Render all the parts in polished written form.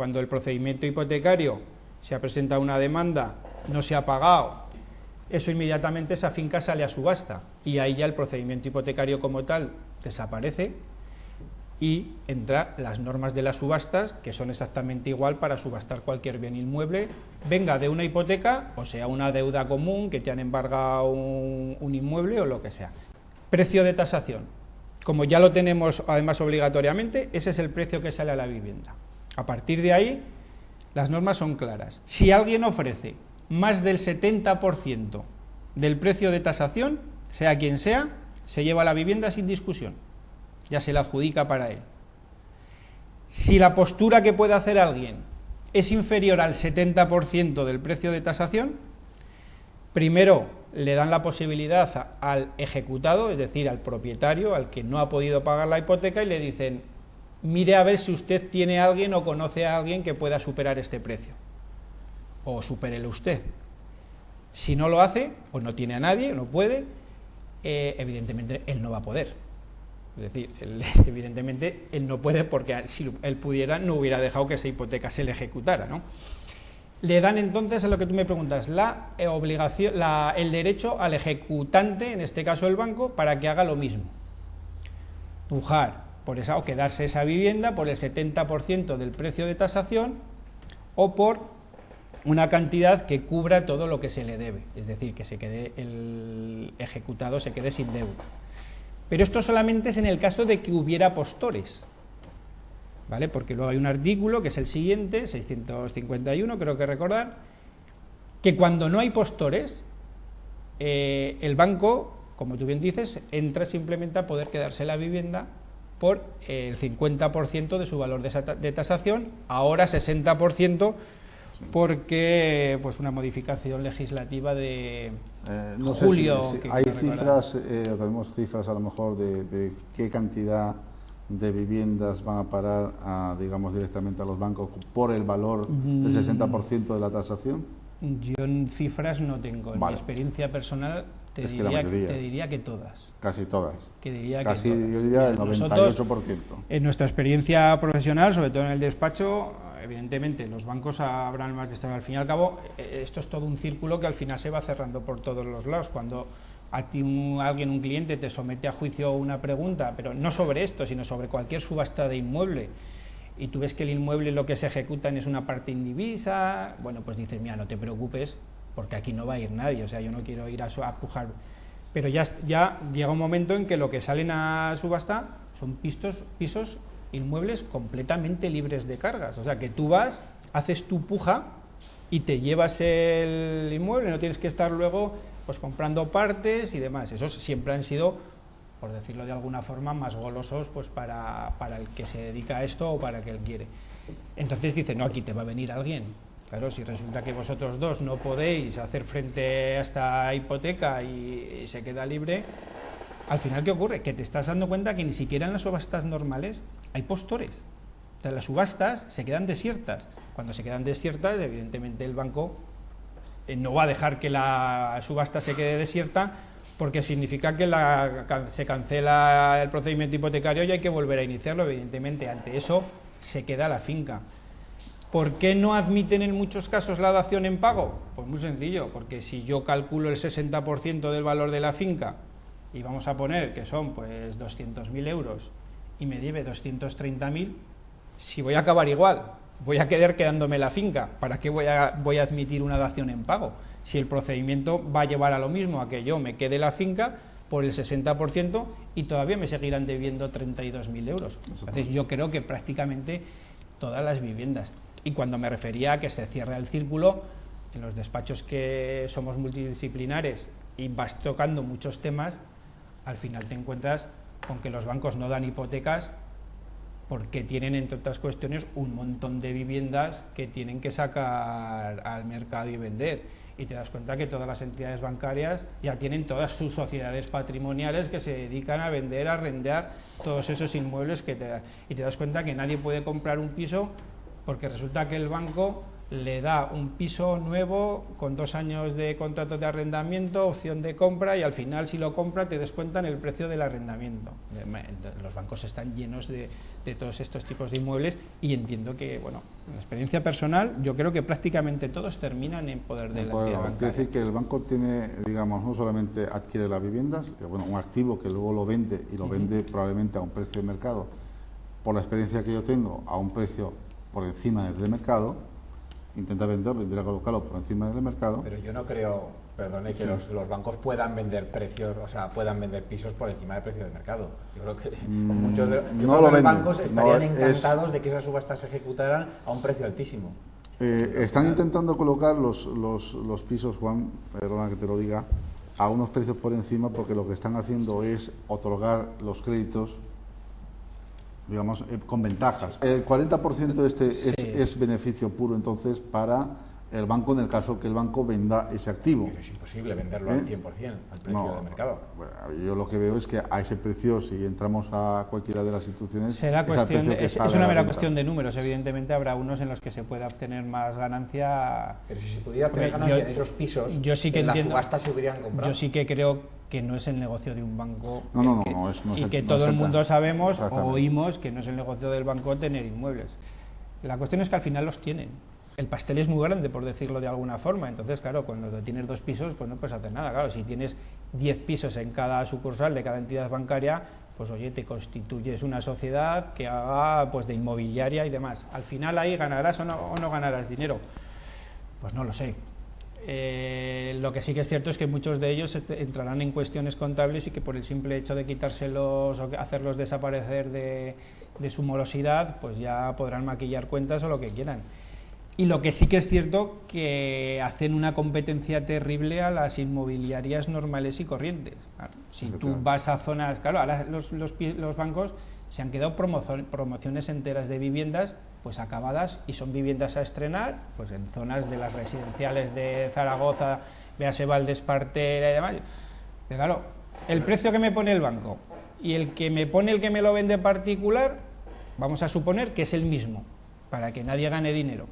cuando el procedimiento hipotecario se ha presentado una demanda, no se ha pagado, eso inmediatamente esa finca sale a subasta y ahí ya el procedimiento hipotecario como tal desaparece y entra las normas de las subastas, que son exactamente igual para subastar cualquier bien inmueble, venga de una hipoteca o sea una deuda común que te han embargado un inmueble o lo que sea. Precio de tasación, como ya lo tenemos además obligatoriamente, ese es el precio que sale a la vivienda. A partir de ahí las normas son claras. Si alguien ofrece más del 70% del precio de tasación, sea quien sea, se lleva la vivienda sin discusión, ya se la adjudica para él. Si la postura que puede hacer alguien es inferior al 70% del precio de tasación, primero le dan la posibilidad al ejecutado, es decir, al propietario, al que no ha podido pagar la hipoteca, y le dicen, mire a ver si usted tiene a alguien o conoce a alguien que pueda superar este precio, o supérelo usted. Si no lo hace, o no tiene a nadie, o no puede, evidentemente él no va a poder. Es decir, evidentemente él no puede, porque si él pudiera no hubiera dejado que esa hipoteca se le ejecutara, ¿no? Le dan entonces, a lo que tú me preguntas, el derecho al ejecutante, en este caso el banco, para que haga lo mismo. Pujar por esa, o quedarse esa vivienda por el 70% del precio de tasación o por una cantidad que cubra todo lo que se le debe, es decir, que se quede el ejecutado, se quede sin deuda. Pero esto solamente es en el caso de que hubiera postores, ¿vale? Porque luego hay un artículo, que es el siguiente, 651, creo que recordar, que cuando no hay postores, el banco, como tú bien dices, entra simplemente a poder quedarse la vivienda por el 50% de su valor de tasación, ahora 60%, porque pues una modificación legislativa de no julio. Sé si hay cifras, tenemos cifras a lo mejor de qué cantidad de viviendas van a parar digamos directamente a los bancos por el valor del 60% de la tasación. Yo en cifras no tengo, en mi experiencia personal te diría que todas. Casi todas. Casi, yo diría el 98%. En nuestra experiencia profesional, sobre todo en el despacho, evidentemente los bancos habrán más de esto. Al fin y al cabo, esto es todo un círculo que al final se va cerrando por todos los lados. Cuando a ti un cliente te somete a juicio una pregunta, pero no sobre esto, sino sobre cualquier subasta de inmueble, y tú ves que el inmueble lo que se ejecutan es una parte indivisa, bueno, pues dices, mira, no te preocupes, porque aquí no va a ir nadie, o sea, yo no quiero ir a pujar. Pero ya llega un momento en que lo que salen a subasta son pisos, inmuebles completamente libres de cargas, o sea, que tú vas, haces tu puja y te llevas el inmueble, no tienes que estar luego pues comprando partes y demás. Esos siempre han sido, por decirlo de alguna forma, más golosos pues para el que se dedica a esto o para el que él quiere. Entonces dice, no, aquí te va a venir alguien. Claro, si resulta que vosotros dos no podéis hacer frente a esta hipoteca y se queda libre, al final, ¿qué ocurre? Que te estás dando cuenta que ni siquiera en las subastas normales hay postores. O sea, las subastas se quedan desiertas. Cuando se quedan desiertas, evidentemente el banco no va a dejar que la subasta se quede desierta, porque significa que se cancela el procedimiento hipotecario y hay que volver a iniciarlo. Evidentemente, ante eso se queda la finca. ¿Por qué no admiten en muchos casos la dación en pago? Pues muy sencillo, porque si yo calculo el 60% del valor de la finca y vamos a poner que son pues 200.000 euros y me debe 230.000, si voy a acabar igual, voy a quedar quedándome la finca. ¿Para qué voy a admitir una dación en pago? Si el procedimiento va a llevar a lo mismo, a que yo me quede la finca por el 60% y todavía me seguirán debiendo 32.000 euros. Entonces yo creo que prácticamente todas las viviendas. Y cuando me refería a que se cierra el círculo, en los despachos que somos multidisciplinares y vas tocando muchos temas, al final te encuentras con que los bancos no dan hipotecas porque tienen, entre otras cuestiones, un montón de viviendas que tienen que sacar al mercado y vender. Y te das cuenta que todas las entidades bancarias ya tienen todas sus sociedades patrimoniales que se dedican a vender, a arrendar todos esos inmuebles que te dan. Y te das cuenta que nadie puede comprar un piso porque resulta que el banco le da un piso nuevo con 2 años de contrato de arrendamiento, opción de compra, y al final, si lo compra, te descuentan el precio del arrendamiento. Los bancos están llenos de todos estos tipos de inmuebles, y entiendo que, bueno, en la experiencia personal, yo creo que prácticamente todos terminan en poder de la entidad bancaria. Quiere decir que el banco tiene, digamos, no solamente adquiere las viviendas, bueno, un activo que luego lo vende, y lo vende probablemente a un precio de mercado, por la experiencia que yo tengo, a un precio por encima del mercado. Intenta venderlo, intenta colocarlo por encima del mercado. Pero yo no creo, perdone, que los bancos puedan vender precios, o sea, puedan vender pisos por encima del precio del mercado. Yo creo que muchos de los bancos estarían encantados de que esas subastas se ejecutaran a un precio altísimo. Están intentando colocar los pisos, Juan, perdona que te lo diga, a unos precios por encima, porque lo que están haciendo es otorgar los créditos, digamos, con ventajas. El 40% es beneficio puro, entonces, para el banco, en el caso que el banco venda ese activo. Pero es imposible venderlo al 100% al precio de mercado. Bueno, yo lo que veo es que a ese precio, si entramos a cualquiera de las instituciones, es una mera cuestión de números. Evidentemente habrá unos en los que se pueda obtener más ganancia. Pero si se pudiera obtener ganancia en esos pisos, yo sí que en entiendo, las subastas se hubieran comprado. Yo sí que creo que no es el negocio de un banco, no y que todo el mundo sabemos o oímos que no es el negocio del banco tener inmuebles. La cuestión es que al final los tienen. El pastel es muy grande, por decirlo de alguna forma. Entonces, claro, cuando tienes 2 pisos, pues no puedes hacer nada. Claro, si tienes 10 pisos en cada sucursal de cada entidad bancaria, pues oye, te constituyes una sociedad que haga pues de inmobiliaria y demás. Al final ahí ganarás o no ganarás dinero. Pues no lo sé. Lo que sí que es cierto es que muchos de ellos entrarán en cuestiones contables, y que por el simple hecho de quitárselos o hacerlos desaparecer de su morosidad, pues ya podrán maquillar cuentas o lo que quieran. Y lo que sí que es cierto, que hacen una competencia terrible a las inmobiliarias normales y corrientes. Si tú vas a zonas, claro, ahora los bancos se han quedado promociones enteras de viviendas pues acabadas, y son viviendas a estrenar pues en zonas de las residenciales de Zaragoza, véase Valdespartera y demás. Pero claro, el precio que me pone el banco y el que me lo vende particular, vamos a suponer que es el mismo, para que nadie gane dinero.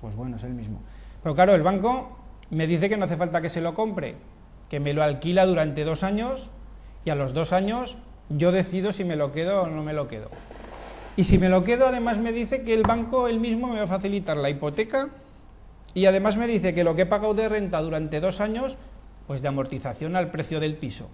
Pues bueno, es el mismo. Pero claro, el banco me dice que no hace falta que se lo compre, que me lo alquila durante 2 años, y a los 2 años yo decido si me lo quedo o no me lo quedo. Y si me lo quedo, además me dice que el banco él mismo me va a facilitar la hipoteca, y además me dice que lo que he pagado de renta durante 2 años, pues de amortización al precio del piso.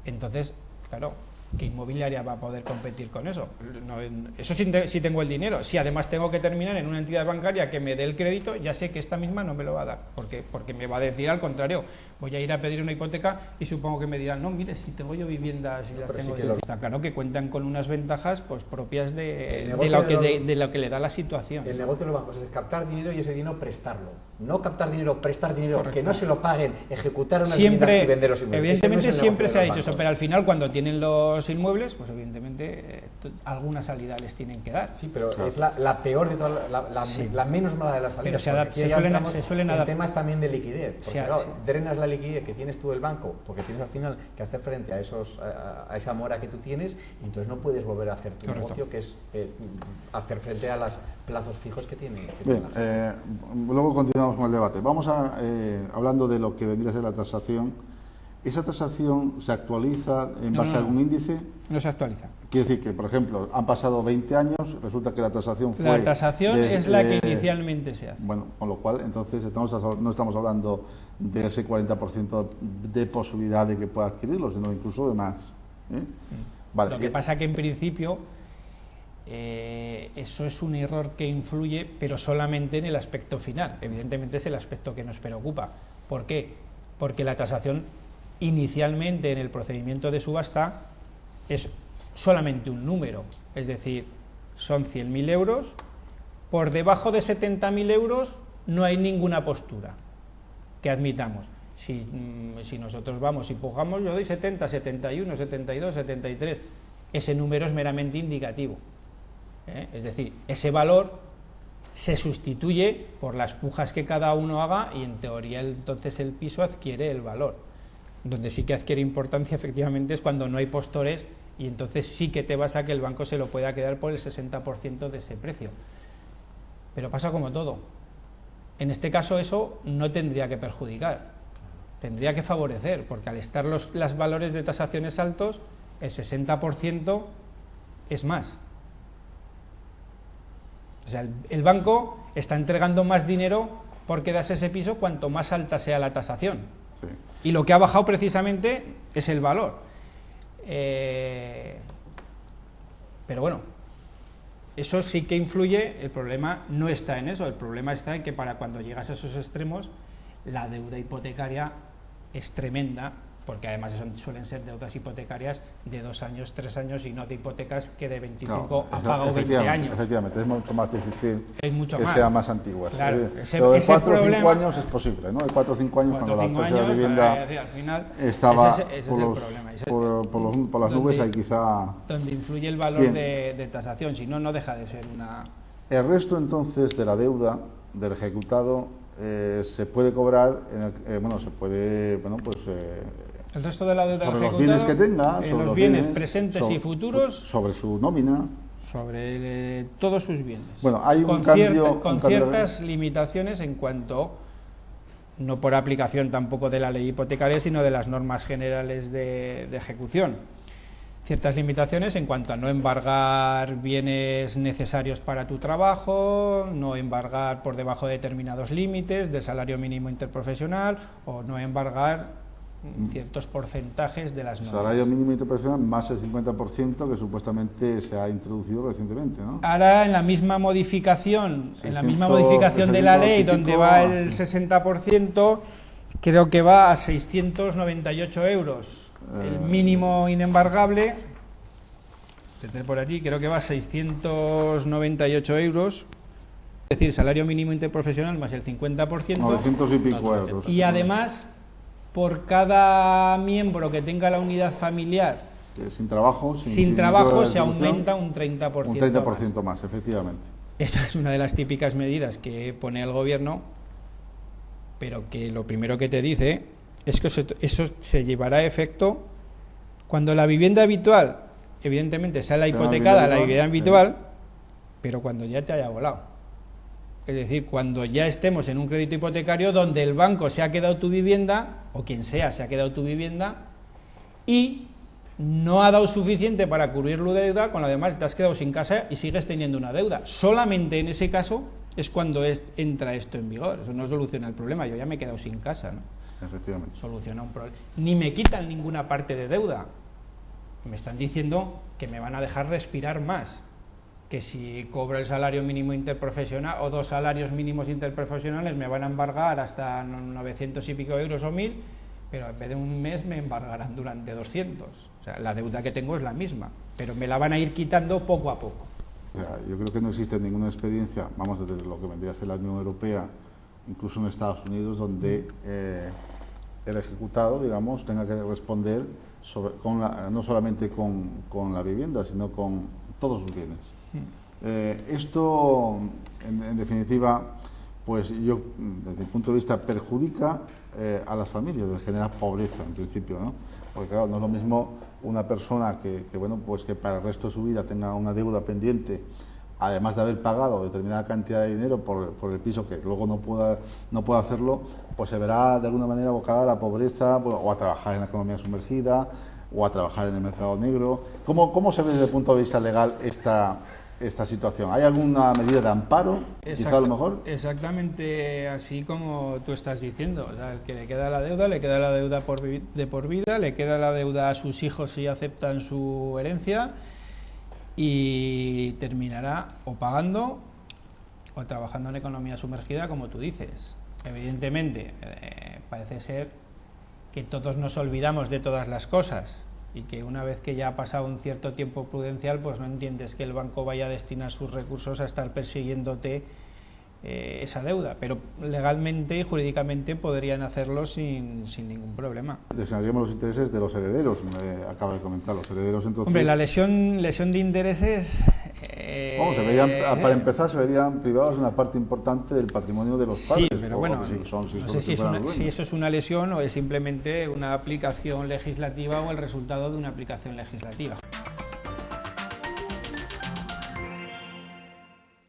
Entonces, claro, ¿qué inmobiliaria va a poder competir con eso? No, eso sí tengo el dinero. Si además tengo que terminar en una entidad bancaria que me dé el crédito, ya sé que esta misma no me lo va a dar, porque me va a decir al contrario. Voy a ir a pedir una hipoteca y supongo que me dirán, no, mire, si tengo yo viviendas y las tengo... Sí, está claro que cuentan con unas ventajas pues propias de lo que le da la situación. El negocio de los bancos es captar dinero y ese dinero prestarlo. No captar dinero, prestar dinero. Correcto. Que no se lo paguen, ejecutar una vivienda y vender los inmuebles. Evidentemente siempre se ha dicho eso, pero al final, cuando tienen los inmuebles, pues evidentemente alguna salida les tienen que dar. Sí, pero es la peor de todas, la menos mala de las salidas. Pero se suelen adaptar. El tema es también de liquidez, porque claro, drenas la liquidez que tienes tú del banco, porque tienes al final que hacer frente a esa mora que tú tienes, y entonces no puedes volver a hacer tu Correcto. negocio, que es hacer frente a los plazos fijos que tiene. Bien, luego continuamos con el debate. Vamos hablando de lo que vendría a ser la tasación. ¿Esa tasación se actualiza en base a algún índice? No se actualiza. Quiere decir que, por ejemplo, han pasado 20 años, resulta que la tasación fue... La tasación es la que inicialmente se hace. Bueno, con lo cual, entonces, no estamos hablando de ese 40% de posibilidad de que pueda adquirirlo, sino incluso de más. Vale. Lo que pasa que, en principio, eso es un error que influye, pero solamente en el aspecto final. Evidentemente es el aspecto que nos preocupa. ¿Por qué? Porque la tasación inicialmente en el procedimiento de subasta es solamente un número, es decir, son 100.000 euros, por debajo de 70.000 euros no hay ninguna postura que admitamos. Si nosotros vamos y pujamos, yo doy 70, 71, 72, 73, ese número es meramente indicativo, es decir, ese valor se sustituye por las pujas que cada uno haga, y en teoría entonces el piso adquiere el valor. Donde sí que adquiere importancia efectivamente es cuando no hay postores, y entonces sí que te vas a que el banco se lo pueda quedar por el 60% de ese precio. Pero pasa como todo. En este caso eso no tendría que perjudicar, tendría que favorecer, porque al estar los valores de tasaciones altos, el 60% es más. O sea, el banco está entregando más dinero porque das ese piso cuanto más alta sea la tasación. Sí. Y lo que ha bajado precisamente es el valor. Pero bueno, eso sí que influye. El problema no está en eso, el problema está en que para cuando llegas a esos extremos, la deuda hipotecaria es tremenda, porque además suelen ser deudas hipotecarias de 2 años, 3 años, y no de hipotecas que de 25 ha pagado 20 años. Efectivamente, es mucho más difícil que más. Sean más antiguas. Claro, pero de 4 o 5 años es posible, ¿no? De 4 o 5 años, cuando la precio de la vivienda al final, estaba por las nubes, ahí quizá... Donde influye el valor de tasación, si no, no deja de ser una... El resto, entonces, de la deuda del ejecutado se puede cobrar, el resto de la deuda sobre los bienes que tenga, sobre los bienes presentes y futuros, sobre su nómina, sobre todos sus bienes. Bueno, hay un cambio con ciertas limitaciones en cuanto, no por aplicación tampoco de la ley hipotecaria, sino de las normas generales de ejecución. Ciertas limitaciones en cuanto a no embargar bienes necesarios para tu trabajo, no embargar por debajo de determinados límites del salario mínimo interprofesional, o no embargar ciertos porcentajes de las normas. Salario mínimo interprofesional más el 50% que supuestamente se ha introducido recientemente, ¿no? Ahora en la misma modificación, de la ley, donde va el 60%, creo que va a 698 euros. El mínimo inembargable, por aquí, creo que va a 698 euros. Es decir, salario mínimo interprofesional más el 50%. 900 y pico euros. Y además, por cada miembro que tenga la unidad familiar sin trabajo se aumenta un 30%. Un 30% más, efectivamente. Esa es una de las típicas medidas que pone el gobierno, pero que lo primero que te dice es que eso se llevará a efecto cuando la vivienda habitual, evidentemente, sea la hipotecada, la vivienda habitual, pero cuando ya te haya volado. Es decir, cuando ya estemos en un crédito hipotecario donde el banco se ha quedado tu vivienda, o quien sea se ha quedado tu vivienda, y no ha dado suficiente para cubrir la deuda, con lo demás te has quedado sin casa y sigues teniendo una deuda. Solamente en ese caso es cuando entra esto en vigor. Eso no soluciona el problema. Yo ya me he quedado sin casa, ¿no? Efectivamente. Soluciona un problema. Ni me quitan ninguna parte de deuda. Me están diciendo que me van a dejar respirar más, que si cobro el salario mínimo interprofesional o 2 salarios mínimos interprofesionales me van a embargar hasta 900 y pico euros o 1000, pero en vez de un mes me embargarán durante 200. O sea, la deuda que tengo es la misma, pero me la van a ir quitando poco a poco. O sea, yo creo que no existe ninguna experiencia, vamos, desde lo que vendría a ser la Unión Europea, incluso en Estados Unidos, donde el ejecutado, digamos, tenga que responder no solamente con la vivienda, sino con todos sus bienes. Esto, en definitiva, pues yo, desde mi punto de vista, perjudica a las familias, genera pobreza, en principio, ¿no? Porque claro, no es lo mismo una persona que para el resto de su vida tenga una deuda pendiente, además de haber pagado determinada cantidad de dinero por el piso, que luego no pueda hacerlo, pues se verá de alguna manera abocada a la pobreza, o a trabajar en la economía sumergida, o a trabajar en el mercado negro. ¿Cómo se ve desde el punto de vista legal esta situación? ¿Hay alguna medida de amparo, quizá a lo mejor? Exactamente así como tú estás diciendo. O sea, el que le queda la deuda de por vida, le queda la deuda a sus hijos si aceptan su herencia, y terminará o pagando o trabajando en economía sumergida, como tú dices. Evidentemente, parece ser que todos nos olvidamos de todas las cosas, y que una vez que ya ha pasado un cierto tiempo prudencial, pues no entiendes que el banco vaya a destinar sus recursos a estar persiguiéndote esa deuda, pero legalmente y jurídicamente podrían hacerlo sin ningún problema. Lesionaríamos los intereses de los herederos, acaba de comentar, los herederos entonces... Hombre, la lesión de intereses... para empezar, se verían privados una parte importante del patrimonio de los padres. Sí, pero bueno, no sé si eso es una lesión o es simplemente una aplicación legislativa o el resultado de una aplicación legislativa.